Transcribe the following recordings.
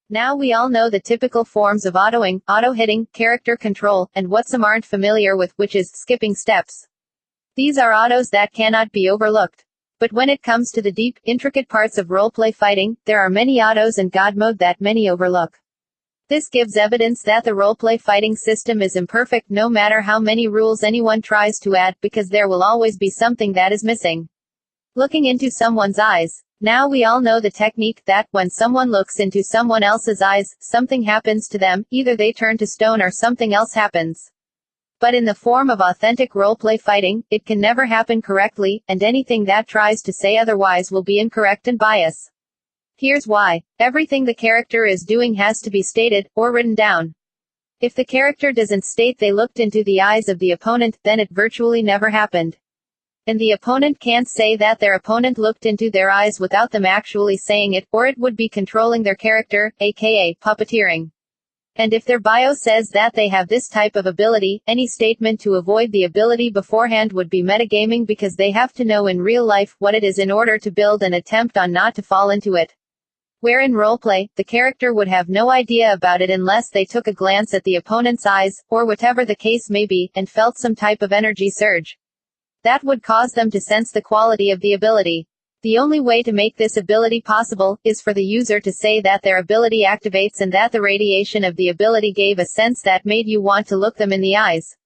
Now we all know the typical forms of autoing, auto-hitting, character control, and what some aren't familiar with, which is skipping steps. These are autos that cannot be overlooked. But when it comes to the deep, intricate parts of roleplay fighting, there are many autos and God mode that many overlook. This gives evidence that the roleplay fighting system is imperfect no matter how many rules anyone tries to add, because there will always be something that is missing. Looking into someone's eyes. Now we all know the technique that, when someone looks into someone else's eyes, something happens to them, either they turn to stone or something else happens. But in the form of authentic roleplay fighting, it can never happen correctly, and anything that tries to say otherwise will be incorrect and biased. Here's why. Everything the character is doing has to be stated, or written down. If the character doesn't state they looked into the eyes of the opponent, then it virtually never happened. And the opponent can't say that their opponent looked into their eyes without them actually saying it, or it would be controlling their character, aka puppeteering. And if their bio says that they have this type of ability, any statement to avoid the ability beforehand would be metagaming, because they have to know in real life what it is in order to build an attempt on not to fall into it. Where in roleplay, the character would have no idea about it unless they took a glance at the opponent's eyes, or whatever the case may be, and felt some type of energy surge. That would cause them to sense the quality of the ability. The only way to make this ability possible is for the user to say that their ability activates and that the radiation of the ability gave a sense that made you want to look them in the eyes.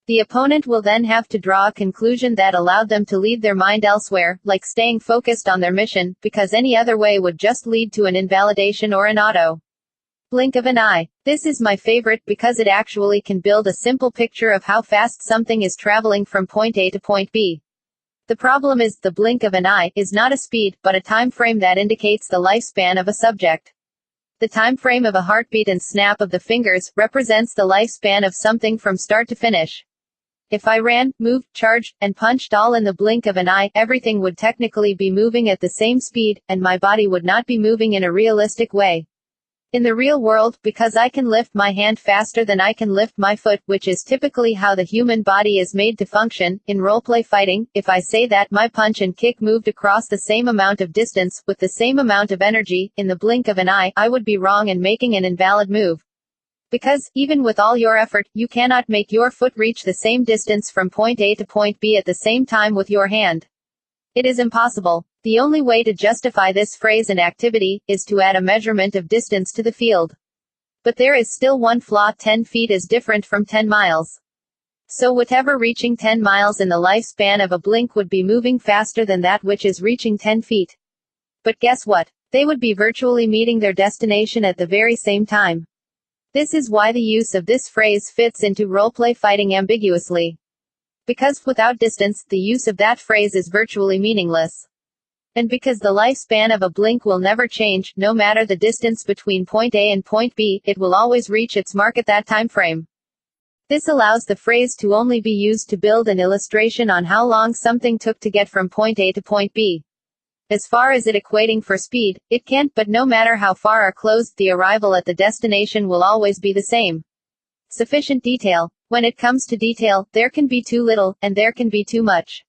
The opponent will then have to draw a conclusion that allowed them to lead their mind elsewhere, like staying focused on their mission, because any other way would just lead to an invalidation or an auto. Blink of an eye. This is my favorite because it actually can build a simple picture of how fast something is traveling from point A to point B. The problem is, the blink of an eye is not a speed, but a time frame that indicates the lifespan of a subject. The time frame of a heartbeat and snap of the fingers represents the lifespan of something from start to finish. If I ran, moved, charged, and punched all in the blink of an eye, everything would technically be moving at the same speed, and my body would not be moving in a realistic way. In the real world, because I can lift my hand faster than I can lift my foot, which is typically how the human body is made to function, in roleplay fighting, if I say that my punch and kick moved across the same amount of distance, with the same amount of energy, in the blink of an eye, I would be wrong and making an invalid move. Because, even with all your effort, you cannot make your foot reach the same distance from point A to point B at the same time with your hand. It is impossible. The only way to justify this phrase and activity is to add a measurement of distance to the field. But there is still one flaw: 10 feet is different from 10 miles. So whatever reaching 10 miles in the lifespan of a blink would be moving faster than that which is reaching 10 feet. But guess what? They would be virtually meeting their destination at the very same time. This is why the use of this phrase fits into roleplay fighting ambiguously. Because, without distance, the use of that phrase is virtually meaningless. And because the lifespan of a blink will never change, no matter the distance between point A and point B, it will always reach its mark at that time frame. This allows the phrase to only be used to build an illustration on how long something took to get from point A to point B. As far as it equating for speed, it can't, but no matter how far or close, the arrival at the destination will always be the same. Sufficient detail. When it comes to detail, there can be too little, and there can be too much.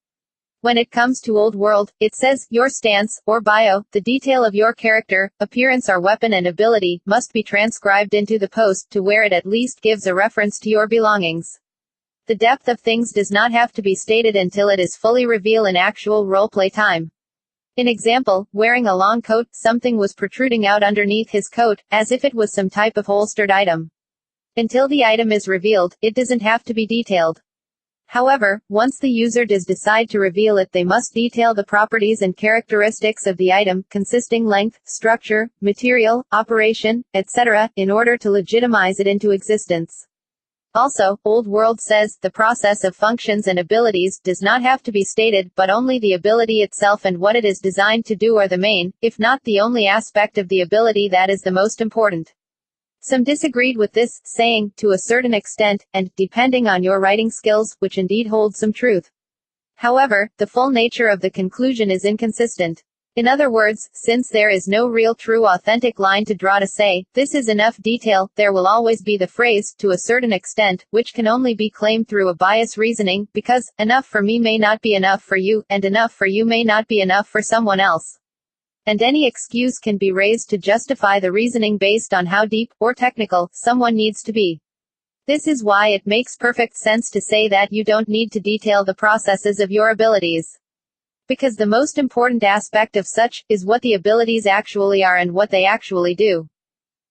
When it comes to Old World, it says, your stance, or bio, the detail of your character, appearance or weapon and ability, must be transcribed into the post, to where it at least gives a reference to your belongings. The depth of things does not have to be stated until it is fully revealed in actual roleplay time. In example, wearing a long coat, something was protruding out underneath his coat, as if it was some type of holstered item. Until the item is revealed, it doesn't have to be detailed. However, once the user does decide to reveal it, they must detail the properties and characteristics of the item, consisting length, structure, material, operation, etc., in order to legitimize it into existence. Also, Old World says, the process of functions and abilities does not have to be stated, but only the ability itself and what it is designed to do are the main, if not the only aspect of the ability that is the most important. Some disagreed with this, saying, to a certain extent, and, depending on your writing skills, which indeed holds some truth. However, the full nature of the conclusion is inconsistent. In other words, since there is no real true authentic line to draw to say, this is enough detail, there will always be the phrase, to a certain extent, which can only be claimed through a bias reasoning, because, enough for me may not be enough for you, and enough for you may not be enough for someone else. And any excuse can be raised to justify the reasoning based on how deep, or technical, someone needs to be. This is why it makes perfect sense to say that you don't need to detail the processes of your abilities. Because the most important aspect of such, is what the abilities actually are and what they actually do.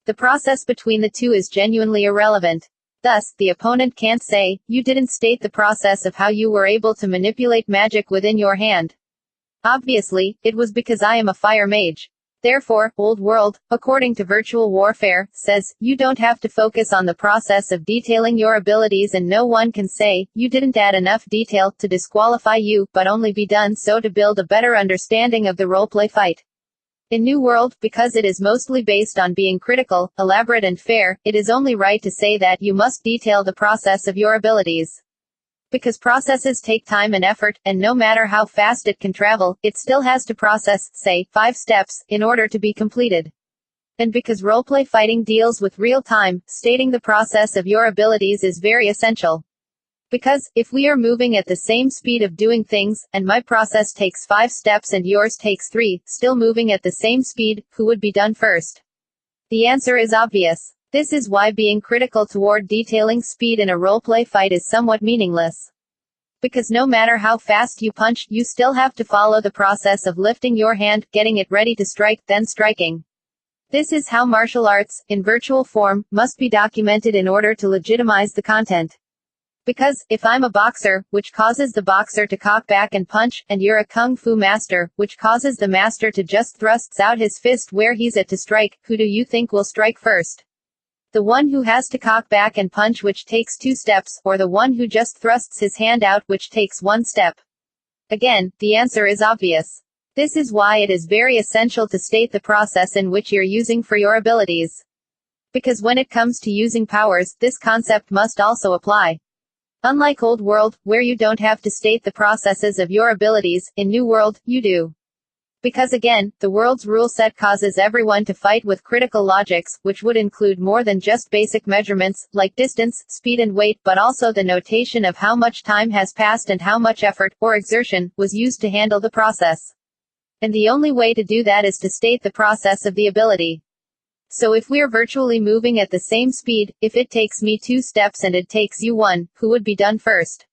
The process between the two is genuinely irrelevant. Thus, the opponent can't say, you didn't state the process of how you were able to manipulate magic within your hand. Obviously, it was because I am a fire mage. Therefore, Old World, according to Virtual Warfare, says, you don't have to focus on the process of detailing your abilities, and no one can say, you didn't add enough detail, to disqualify you, but only be done so to build a better understanding of the roleplay fight. In New World, because it is mostly based on being critical, elaborate and fair, it is only right to say that you must detail the process of your abilities. Because processes take time and effort, and no matter how fast it can travel, it still has to process, say, 5 steps, in order to be completed. And because roleplay fighting deals with real time, stating the process of your abilities is very essential. Because, if we are moving at the same speed of doing things, and my process takes 5 steps and yours takes 3, still moving at the same speed, who would be done first? The answer is obvious. This is why being critical toward detailing speed in a roleplay fight is somewhat meaningless. Because no matter how fast you punch, you still have to follow the process of lifting your hand, getting it ready to strike, then striking. This is how martial arts, in virtual form, must be documented in order to legitimize the content. Because, if I'm a boxer, which causes the boxer to cock back and punch, and you're a kung fu master, which causes the master to just thrusts out his fist where he's at to strike, who do you think will strike first? The one who has to cock back and punch, which takes 2 steps, or the one who just thrusts his hand out, which takes 1 step? Again, the answer is obvious. This is why it is very essential to state the process in which you're using for your abilities. Because when it comes to using powers, this concept must also apply. Unlike Old World, where you don't have to state the processes of your abilities, in New World, you do. Because again, the world's rule set causes everyone to fight with critical logics, which would include more than just basic measurements, like distance, speed and weight, but also the notation of how much time has passed and how much effort, or exertion, was used to handle the process. And the only way to do that is to state the process of the ability. So if we're virtually moving at the same speed, if it takes me 2 steps and it takes you 1, who would be done first?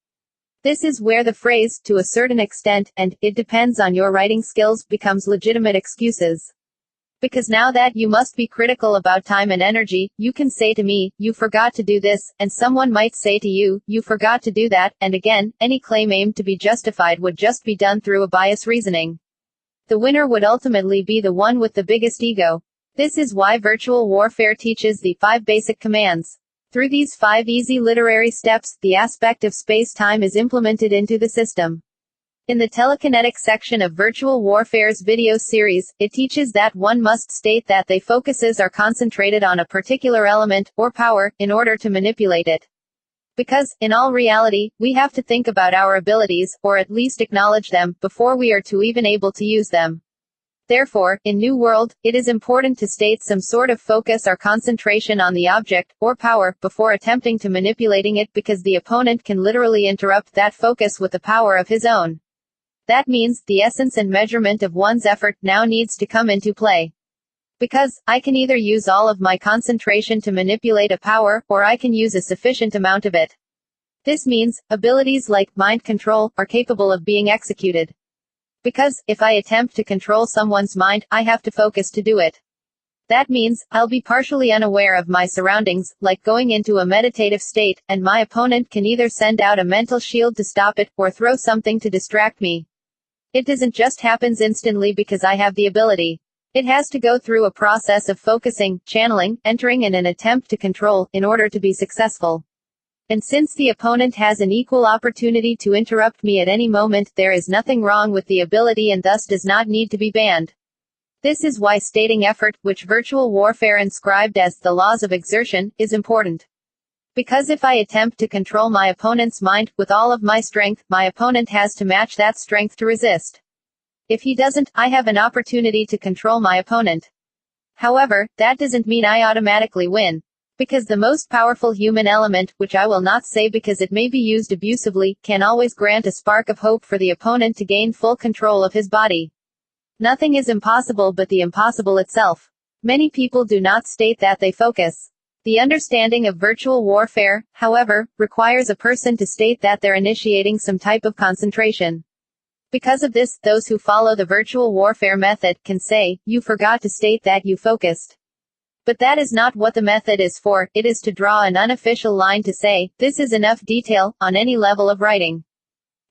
This is where the phrase, to a certain extent, and, it depends on your writing skills, becomes legitimate excuses. Because now that you must be critical about time and energy, you can say to me, you forgot to do this, and someone might say to you, you forgot to do that, and again, any claim aimed to be justified would just be done through a bias reasoning. The winner would ultimately be the one with the biggest ego. This is why virtual warfare teaches the 5 basic commands. Through these 5 easy literary steps, the aspect of space-time is implemented into the system. In the Telekinetic section of Virtual Warfare's video series, it teaches that one must state that their focuses are concentrated on a particular element, or power, in order to manipulate it. Because, in all reality, we have to think about our abilities, or at least acknowledge them, before we are to even able to use them. Therefore, in New World, it is important to state some sort of focus or concentration on the object, or power, before attempting to manipulating it, because the opponent can literally interrupt that focus with the power of his own. That means, the essence and measurement of one's effort now needs to come into play. Because, I can either use all of my concentration to manipulate a power, or I can use a sufficient amount of it. This means, abilities like mind control are capable of being executed. Because, if I attempt to control someone's mind, I have to focus to do it. That means, I'll be partially unaware of my surroundings, like going into a meditative state, and my opponent can either send out a mental shield to stop it, or throw something to distract me. It doesn't just happen instantly because I have the ability. It has to go through a process of focusing, channeling, entering in an attempt to control, in order to be successful. And since the opponent has an equal opportunity to interrupt me at any moment, there is nothing wrong with the ability and thus does not need to be banned. This is why stating effort, which virtual warfare inscribed as the laws of exertion, is important. Because if I attempt to control my opponent's mind, with all of my strength, my opponent has to match that strength to resist. If he doesn't, I have an opportunity to control my opponent. However, that doesn't mean I automatically win. Because the most powerful human element, which I will not say because it may be used abusively, can always grant a spark of hope for the opponent to gain full control of his body. Nothing is impossible but the impossible itself. Many people do not state that they focus. The understanding of virtual warfare, however, requires a person to state that they're initiating some type of concentration. Because of this, those who follow the virtual warfare method can say, "You forgot to state that you focused." But that is not what the method is for. It is to draw an unofficial line to say, "This is enough detail," on any level of writing.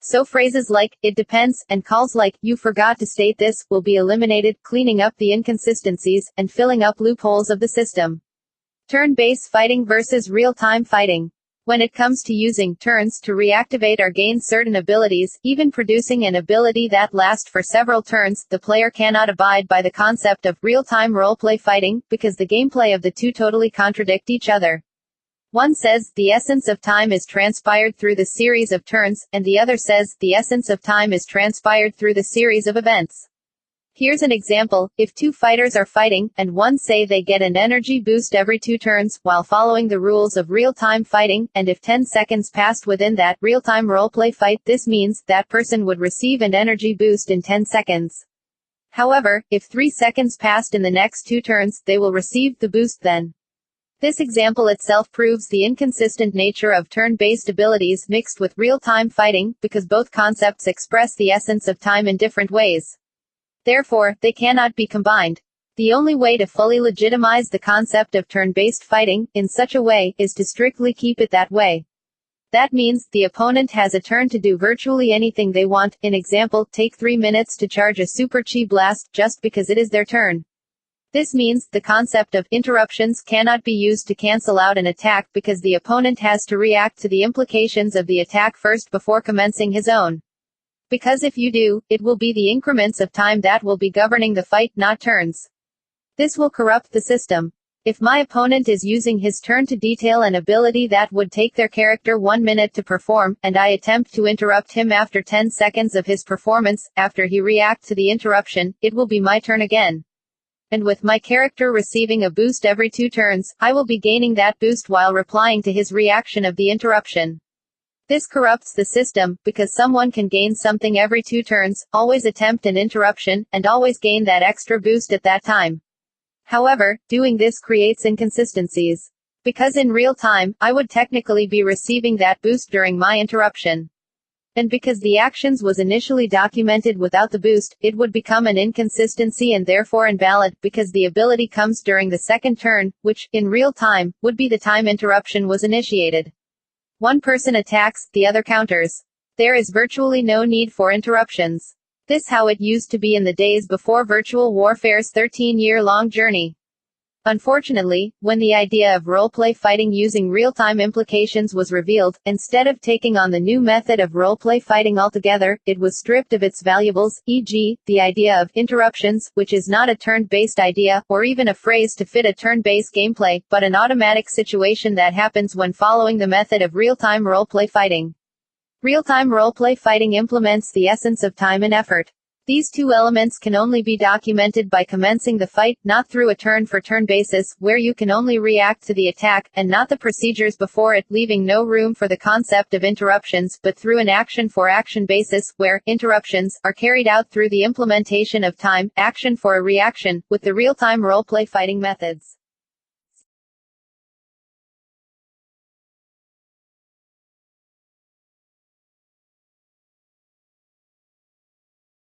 So phrases like, "it depends," and calls like, "you forgot to state this," will be eliminated, cleaning up the inconsistencies, and filling up loopholes of the system. Turn-based fighting versus real-time fighting. When it comes to using turns to reactivate or gain certain abilities, even producing an ability that lasts for several turns, the player cannot abide by the concept of real-time roleplay fighting, because the gameplay of the two totally contradict each other. One says, the essence of time is transpired through the series of turns, and the other says, the essence of time is transpired through the series of events. Here's an example. If two fighters are fighting, and one say they get an energy boost every 2 turns, while following the rules of real-time fighting, and if 10 seconds passed within that real-time roleplay fight, this means that person would receive an energy boost in 10 seconds. However, if 3 seconds passed in the next 2 turns, they will receive the boost then. This example itself proves the inconsistent nature of turn-based abilities mixed with real-time fighting, because both concepts express the essence of time in different ways. Therefore, they cannot be combined. The only way to fully legitimize the concept of turn-based fighting, in such a way, is to strictly keep it that way. That means, the opponent has a turn to do virtually anything they want. In example, take 3 minutes to charge a super chi blast, just because it is their turn. This means, the concept of interruptions cannot be used to cancel out an attack, because the opponent has to react to the implications of the attack first before commencing his own. Because if you do, it will be the increments of time that will be governing the fight, not turns. This will corrupt the system. If my opponent is using his turn to detail an ability that would take their character 1 minute to perform, and I attempt to interrupt him after 10 seconds of his performance, after he reacts to the interruption, it will be my turn again. And with my character receiving a boost every 2 turns, I will be gaining that boost while replying to his reaction of the interruption. This corrupts the system, because someone can gain something every 2 turns, always attempt an interruption, and always gain that extra boost at that time. However, doing this creates inconsistencies. Because in real time, I would technically be receiving that boost during my interruption. And because the actions was initially documented without the boost, it would become an inconsistency and therefore invalid, because the ability comes during the second turn, which, in real time, would be the time interruption was initiated. One person attacks, the other counters. There is virtually no need for interruptions. This how it used to be in the days before virtual warfare's 13-year-long journey. Unfortunately, when the idea of roleplay fighting using real-time implications was revealed, instead of taking on the new method of roleplay fighting altogether, it was stripped of its valuables, e.g., the idea of interruptions, which is not a turn-based idea, or even a phrase to fit a turn-based gameplay, but an automatic situation that happens when following the method of real-time roleplay fighting. Real-time roleplay fighting implements the essence of time and effort. These two elements can only be documented by commencing the fight, not through a turn-for-turn basis, where you can only react to the attack, and not the procedures before it, leaving no room for the concept of interruptions, but through an action-for-action basis, where interruptions are carried out through the implementation of time, action for a reaction, with the real-time roleplay fighting methods.